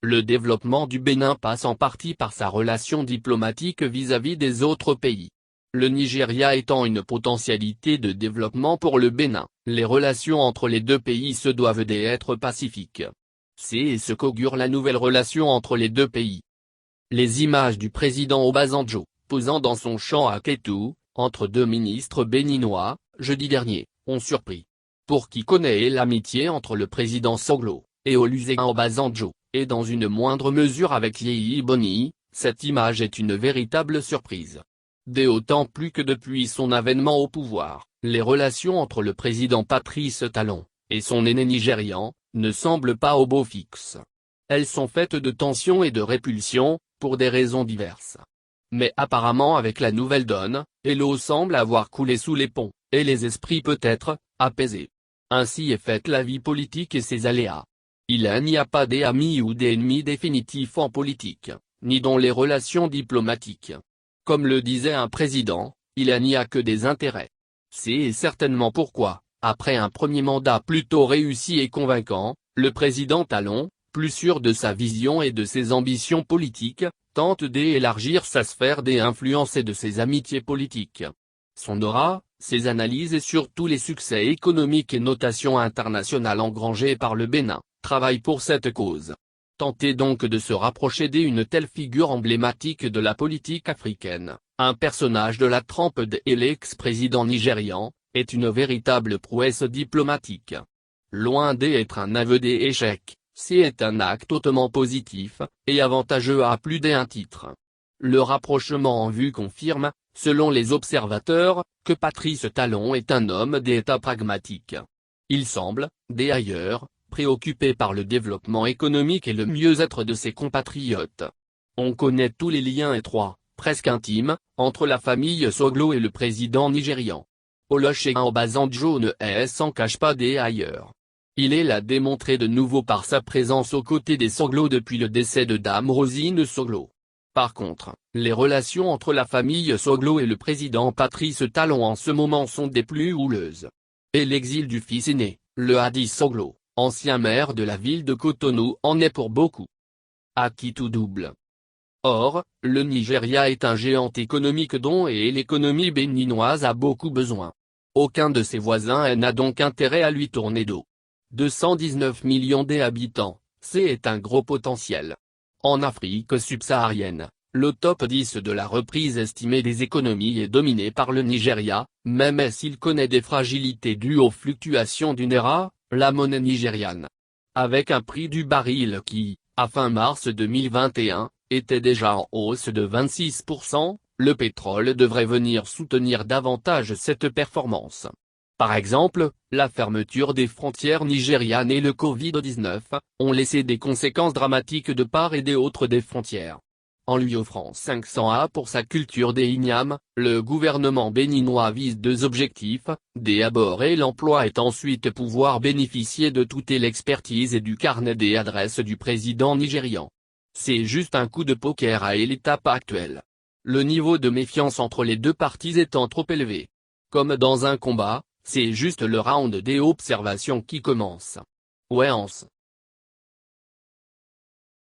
Le développement du Bénin passe en partie par sa relation diplomatique vis-à-vis des autres pays. Le Nigeria étant une potentialité de développement pour le Bénin, les relations entre les deux pays se doivent d'être pacifiques. C'est ce qu'augure la nouvelle relation entre les deux pays. Les images du président Obasanjo, posant dans son champ à Kétou, entre deux ministres béninois, jeudi dernier, ont surpris. Pour qui connaît l'amitié entre le président Soglo et Olusegun Obasanjo, et dans une moindre mesure avec Yéhi Boni, cette image est une véritable surprise. D'autant plus que depuis son avènement au pouvoir, les relations entre le président Patrice Talon et son aîné nigérian ne semblent pas au beau fixe. Elles sont faites de tensions et de répulsions, pour des raisons diverses. Mais apparemment avec la nouvelle donne, l'eau semble avoir coulé sous les ponts, et les esprits peut-être apaisés. Ainsi est faite la vie politique et ses aléas. Il n'y a pas d'amis ou d'ennemis définitifs en politique, ni dans les relations diplomatiques. Comme le disait un président, il n'y a que des intérêts. C'est certainement pourquoi, après un premier mandat plutôt réussi et convaincant, le président Talon, plus sûr de sa vision et de ses ambitions politiques, tente d'élargir sa sphère d'influence et de ses amitiés politiques. Son aura, ses analyses et surtout les succès économiques et notations internationales engrangés par le Bénin, travaillent pour cette cause. Tenter donc de se rapprocher d'une telle figure emblématique de la politique africaine, un personnage de la trempe de l'ex-président nigérian, est une véritable prouesse diplomatique. Loin d'être un aveu d'échec, c'est un acte hautement positif, et avantageux à plus d'un titre. Le rapprochement en vue confirme, selon les observateurs, que Patrice Talon est un homme d'État pragmatique. Il semble, d'ailleurs, préoccupé par le développement économique et le mieux-être de ses compatriotes. On connaît tous les liens étroits, presque intimes, entre la famille Soglo et le président nigérian. Olusegun Obasanjo ne s'en cache pas d'ailleurs. Il l'a démontré de nouveau par sa présence aux côtés des Soglo depuis le décès de Dame Rosine Soglo. Par contre, les relations entre la famille Soglo et le président Patrice Talon en ce moment sont des plus houleuses. Et l'exil du fils aîné, le Hadi Soglo, ancien maire de la ville de Cotonou, en est pour beaucoup. À qui tout double. Or, le Nigeria est un géant économique dont l'économie béninoise a beaucoup besoin. Aucun de ses voisins n'a donc intérêt à lui tourner dos. 219 millions d'habitants, c'est un gros potentiel. En Afrique subsaharienne, le top 10 de la reprise estimée des économies est dominé par le Nigeria, même s'il connaît des fragilités dues aux fluctuations du naira, la monnaie nigériane. Avec un prix du baril qui, à fin mars 2021, était déjà en hausse de 26%, le pétrole devrait venir soutenir davantage cette performance. Par exemple, la fermeture des frontières nigérianes et le Covid-19 ont laissé des conséquences dramatiques de part et d'autre des frontières. En lui offrant 500 A pour sa culture des ignames, le gouvernement béninois vise deux objectifs, d'abord et l'emploi et ensuite pouvoir bénéficier de toute l'expertise et du carnet des adresses du président nigérian. C'est juste un coup de poker à l'étape actuelle. Le niveau de méfiance entre les deux parties étant trop élevé. Comme dans un combat, c'est juste le round des observations qui commence. Ouais,